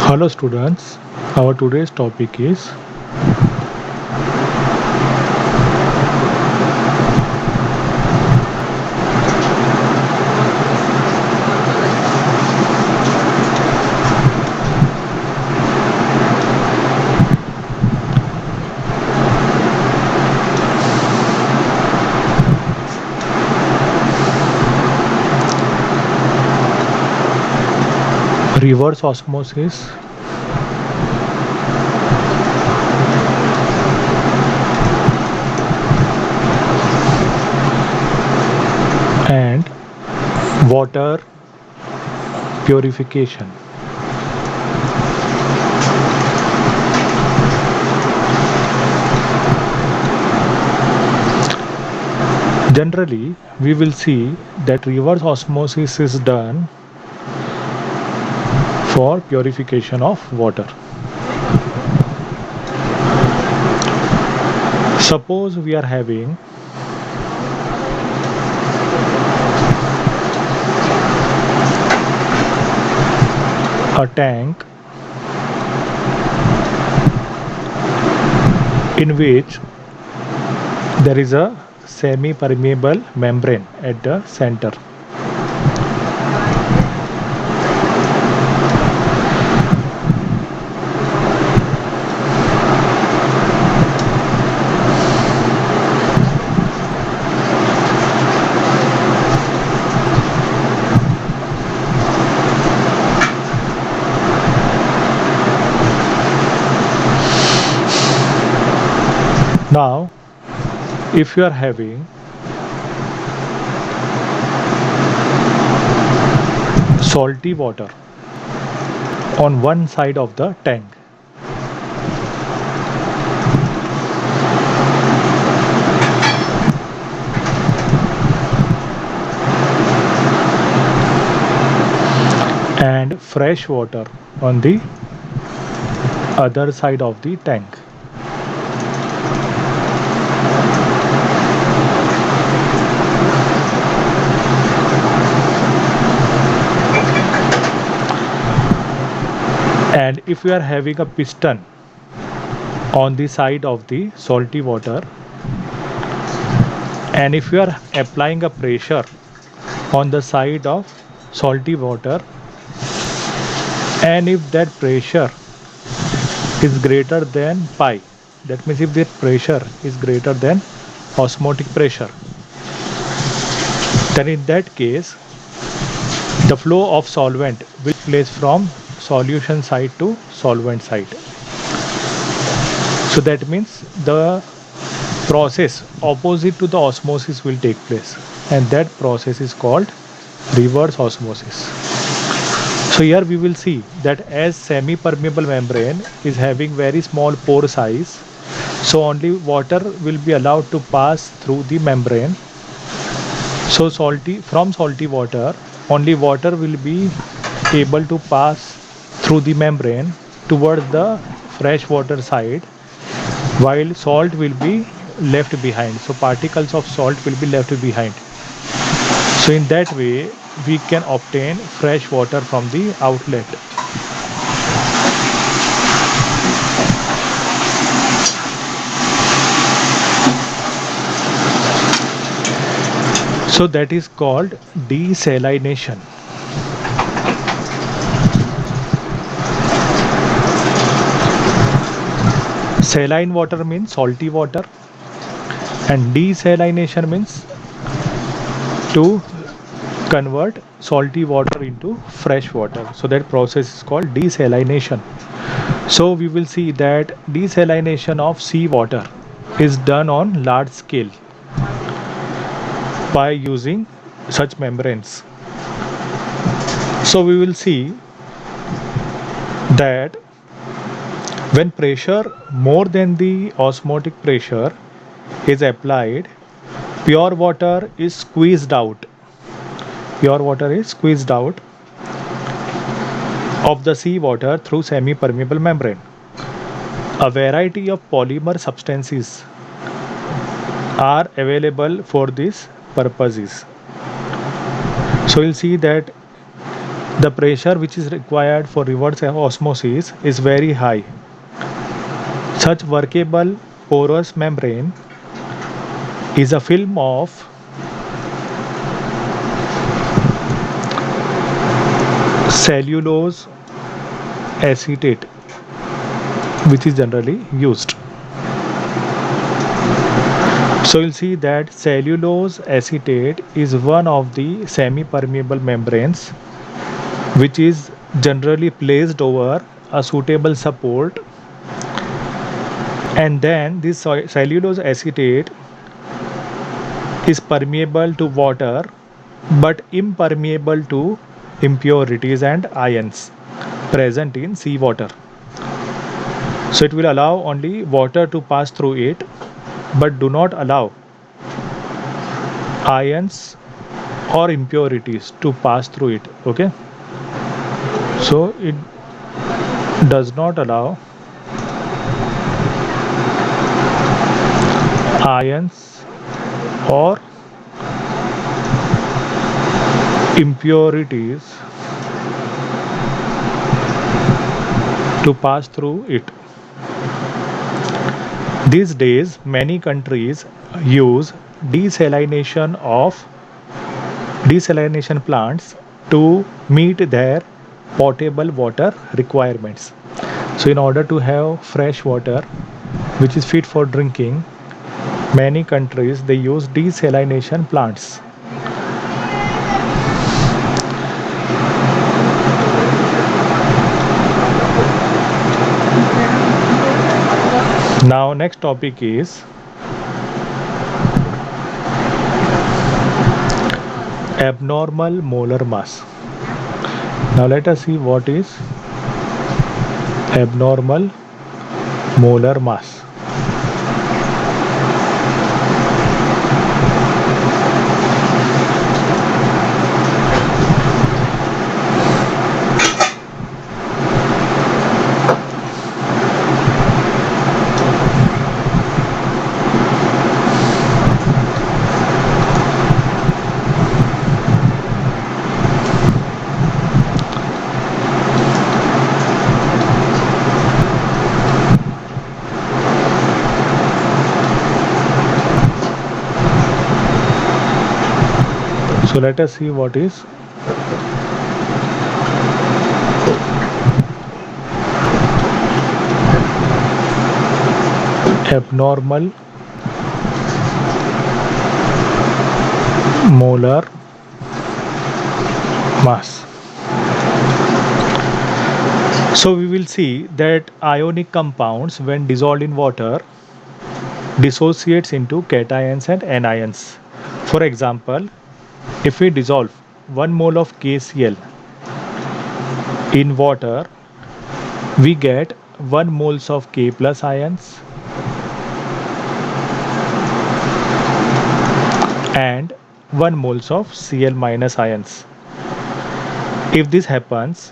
Hello students, our today's topic is reverse osmosis and water purification. Generally, we will see that reverse osmosis is done for purification of water. Suppose we are having a tank in which there is a semi-permeable membrane at the center. Now, if you are having salty water on one side of the tank, and fresh water on the other side of the tank, and if we are having a piston on the side of the salty water, and if you are applying a pressure on the side of salty water, and if that pressure is greater than pi, that means if the pressure is greater than osmotic pressure, then in that case the flow of solvent will place from solution side to solvent side. So that means the process opposite to the osmosis will take place, and that process is called reverse osmosis. So here we will see that as semi-permeable membrane is having very small pore size, so only water will be allowed to pass through the membrane. So from salty water, only water will be able to pass through the membrane towards the fresh water side, while salt will be left behind. So particles of salt will be left behind. So in that way we can obtain fresh water from the outlet. So that is called desalination. Saline water means salty water, and desalination means to convert salty water into fresh water. So that process is called desalination. So we will see that desalination of seawater is done on large scale by using such membranes. So we will see that when pressure more than the osmotic pressure is applied, pure water is squeezed out. Pure water is squeezed out of the seawater through semi-permeable membrane. A variety of polymer substances are available for these purposes. So you'll see that the pressure which is required for reverse osmosis is very high. Such workable porous membrane is a film of cellulose acetate which is generally used. So you'll see that cellulose acetate is one of the semi-permeable membranes which is generally placed over a suitable support, and then this cellulose acetate is permeable to water but impermeable to impurities and ions present in seawater. So it will allow only water to pass through it but do not allow ions or impurities to pass through it. Okay, so it does not allow ions or impurities to pass through it. These days, many countries use desalination plants to meet their potable water requirements. So in order to have fresh water which is fit for drinking, many countries they use desalination plants. Now next topic is abnormal molar mass. Now let us see what is abnormal molar mass. So let us see what is abnormal molar mass. So we will see that ionic compounds when dissolved in water dissociates into cations and anions. For example, if we dissolve 1 mole of KCl in water, we get 1 moles of K plus ions and 1 moles of Cl minus ions. If this happens,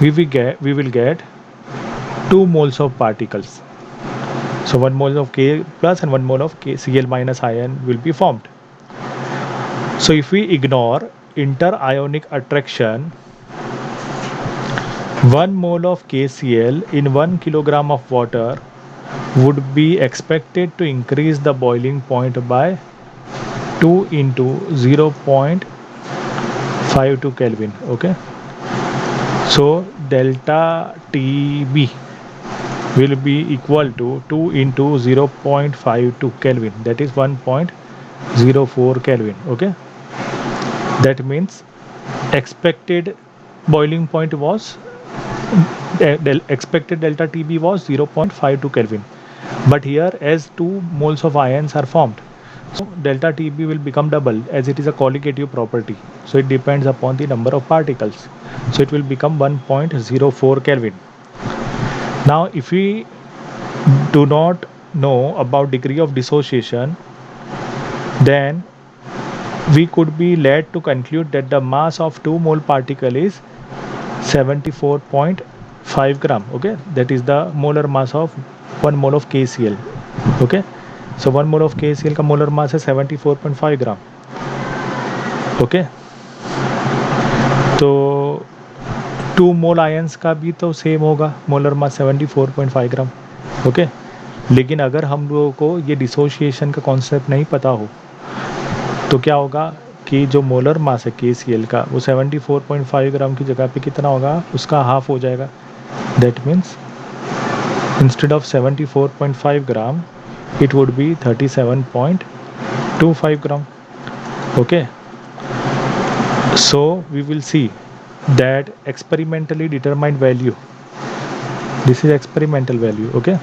we will get 2 moles of particles. So 1 mole of K plus and 1 mole of Cl minus ion will be formed. So if we ignore inter-ionic attraction, 1 mole of KCl in 1 kilogram of water would be expected to increase the boiling point by 2 into 0.52 Kelvin. Okay, so delta TB will be equal to 2 into 0.52 Kelvin, that is 1.04 Kelvin. Okay, that means expected boiling point was expected delta TB was 0.52 Kelvin, but here as 2 moles of ions are formed, so delta TB will become double as it is a colligative property. So it depends upon the number of particles. So it will become 1.04 Kelvin. Now if we do not know about degree of dissociation, then we could be led to conclude that the mass of 2 mole particle is 74.5 gram. Okay, that is the molar mass of 1 mole of KCl. Okay, so 1 mole of KCl का molar mass है 74.5 ग्राम. Okay, तो 2 मोल ions का भी तो same होगा, molar mass 74.5 ग्राम। Okay, लेकिन अगर हम लोगों को ये डिसोशिएशन का कॉन्सेप्ट नहीं पता हो तो क्या होगा कि जो मोलर मास है KCl का वो 74.5 ग्राम की जगह पे कितना होगा, उसका हाफ हो जाएगा। That means instead of 74.5 gram it would be 37.25 gram. Okay, so we will see that experimentally determined value, this is experimental value. Okay,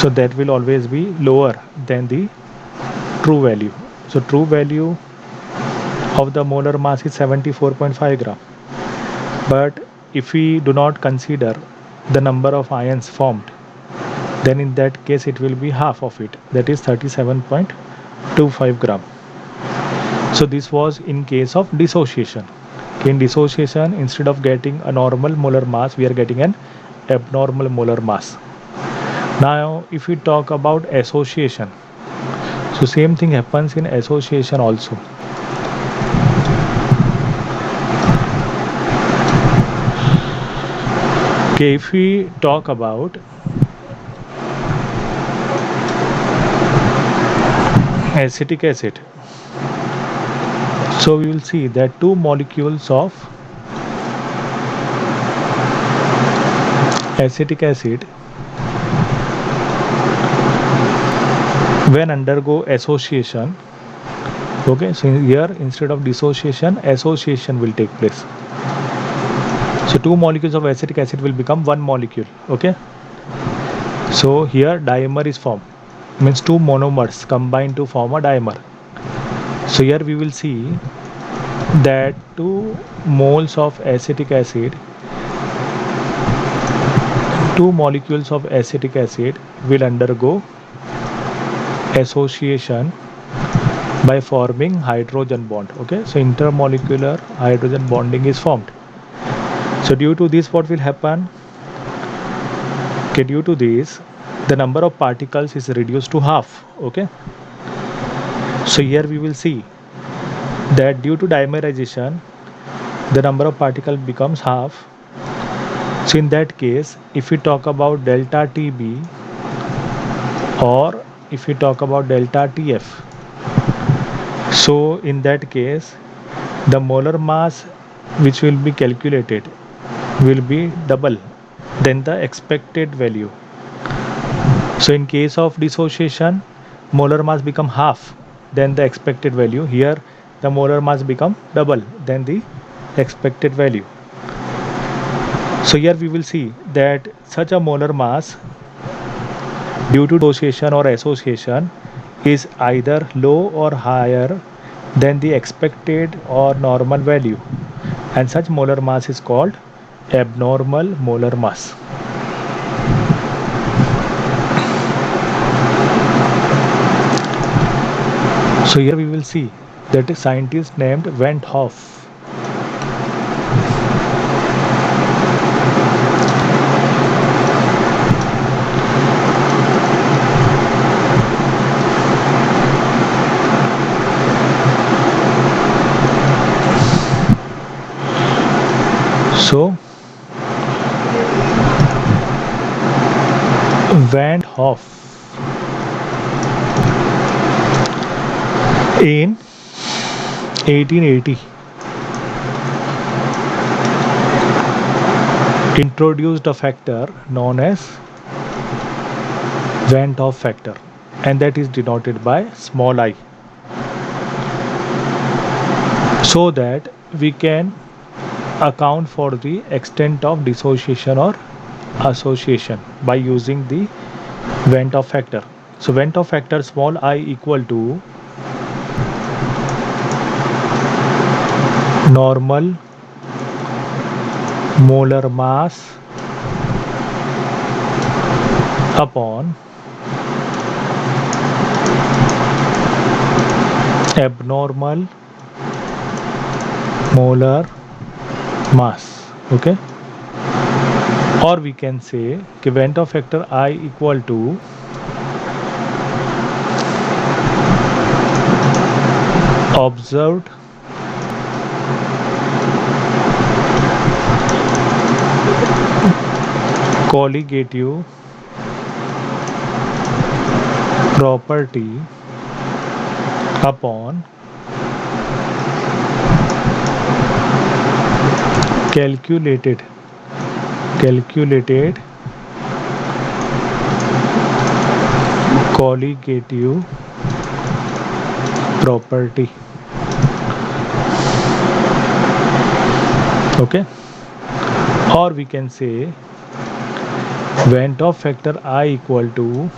so that will always be lower than the true value. So true value of the molar mass is 74.5 gram, but if we do not consider the number of ions formed, then in that case it will be half of it, that is 37.25 gram. So this was in case of dissociation. In dissociation, instead of getting a normal molar mass, we are getting an abnormal molar mass. Now if we talk about association, so same thing happens in association also. Okay, if we talk about acetic acid, so we will see that 2 molecules of acetic acid when undergo association, okay, so here instead of dissociation, association will take place. So 2 molecules of acetic acid will become 1 molecule. Okay, so here dimer is formed, means 2 monomers combine to form a dimer. So here we will see that 2 moles of acetic acid, 2 molecules of acetic acid will undergo association by forming hydrogen bond. Okay, so intermolecular hydrogen bonding is formed. So due to this, what will happen? Okay, due to this, the number of particles is reduced to half. Okay, so here we will see that due to dimerization, the number of particles becomes half. So in that case, if we talk about delta TB or if we talk about delta TF, so in that case, the molar mass which will be calculated will be double than the expected value. So in case of dissociation, molar mass become half than the expected value. Here the molar mass become double than the expected value. So here we will see that such a molar mass due to dissociation or association is either low or higher than the expected or normal value, and such molar mass is called abnormal molar mass. So here we will see that a scientist named Van 't Hoff Van 't Hoff in 1880 introduced a factor known as Van 't Hoff factor, and that is denoted by small I, so that we can account for the extent of dissociation or association by using the Van 't Hoff factor. So Van 't Hoff factor small I equal to normal molar mass upon abnormal molar mass. Okay, or we can say Van 't Hoff factor I equal to observed colligative property upon calculated colligative property. Okay, or we can say Vent of factor I equal to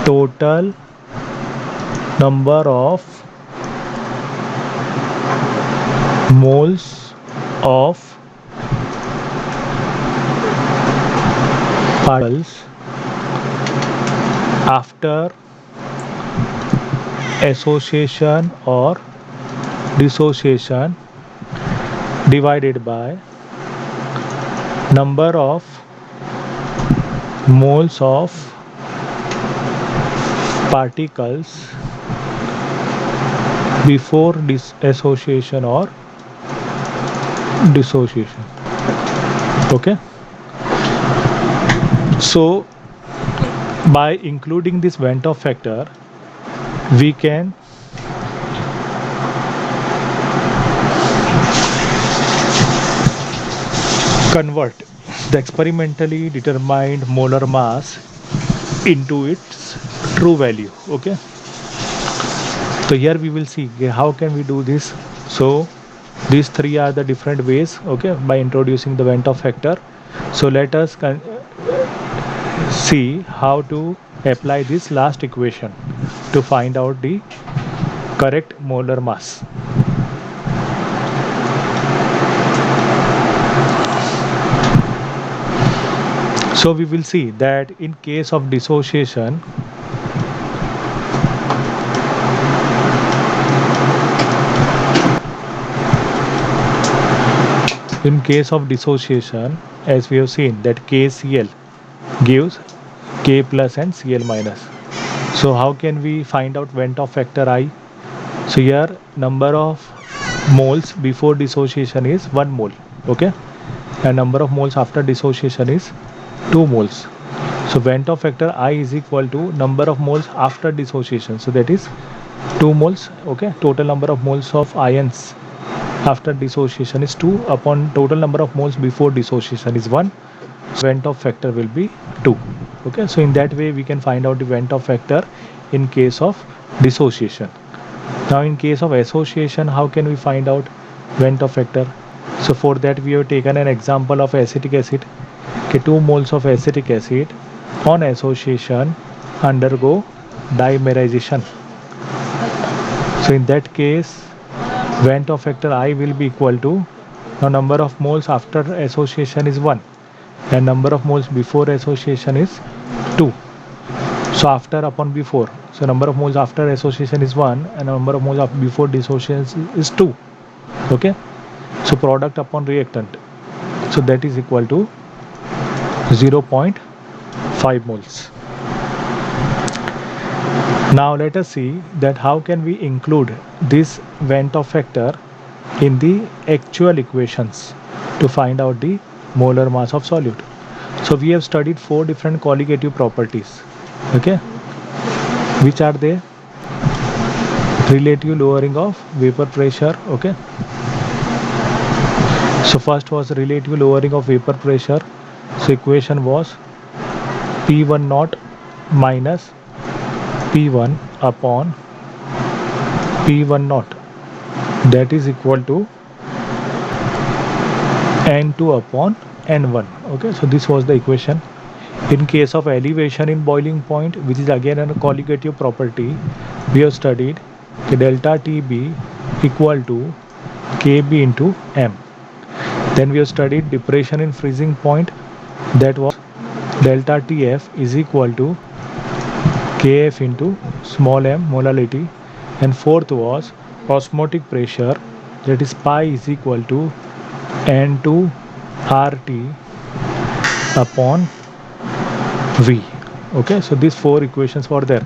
total number of moles of particles after association or dissociation divided by number of moles of particles before association or dissociation. Okay, so by including this Vent of factor, we can convert the experimentally determined molar mass into its true value. Okay, so here we will see how can we do this. So these three are the different ways, okay, by introducing the Vent of factor. So let us see how to apply this last equation to find out the correct molar mass. So we will see that in case of dissociation, as we have seen that KCl gives K plus and Cl minus. So how can we find out Vent of factor I? So here number of moles before dissociation is 1 mole, okay, and number of moles after dissociation is 2 moles. So Vent of factor I is equal to number of moles after dissociation, so that is 2 moles, okay. Total number of moles of ions after dissociation is 2 upon total number of moles before dissociation is 1. So Vent of factor will be 2. Okay, so in that way we can find out the Vent of factor in case of dissociation. Now in case of association, how can we find out Vent of factor? So for that we have taken an example of acetic acid. Okay, 2 moles of acetic acid on association undergo dimerization. So in that case Vent of factor I will be equal to, now number of moles after association is 1 and number of moles before association is 2. So after upon before, so number of moles after association is 1 and number of moles before dissociation is 2. Okay, so product upon reactant, so that is equal to 0.5 moles. Now let us see that how can we include this Vent of factor in the actual equations to find out the molar mass of solute. So we have studied 4 different colligative properties, okay, which are they? Relative lowering of vapor pressure, okay. So first was relative lowering of vapor pressure. So equation was P1 naught minus P1 upon P1 naught, that is equal to N2 upon N1. Okay, so this was the equation. In case of elevation in boiling point, which is again a colligative property, we have studied delta TB equal to KB into M. Then we have studied depression in freezing point, that was delta TF is equal to Kf into small m molality. And fourth was osmotic pressure, that is pi is equal to N2 RT upon V. Okay, so these 4 equations were there.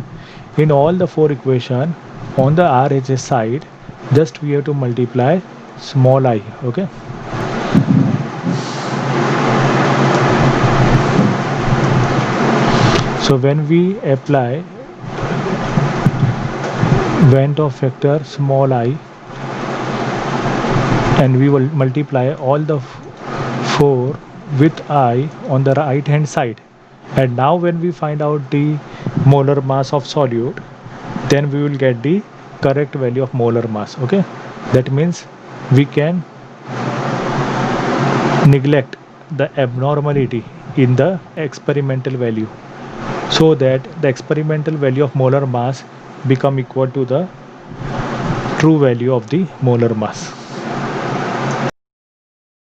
In all the 4 equations on the RHS side, just we have to multiply small I. Okay. So when we apply Van't Hoff factor small I, and we will multiply all the 4 with I on the right hand side, and now when we find out the molar mass of solute, then we will get the correct value of molar mass. Okay, that means we can neglect the abnormality in the experimental value, so that the experimental value of molar mass become equal to the true value of the molar mass.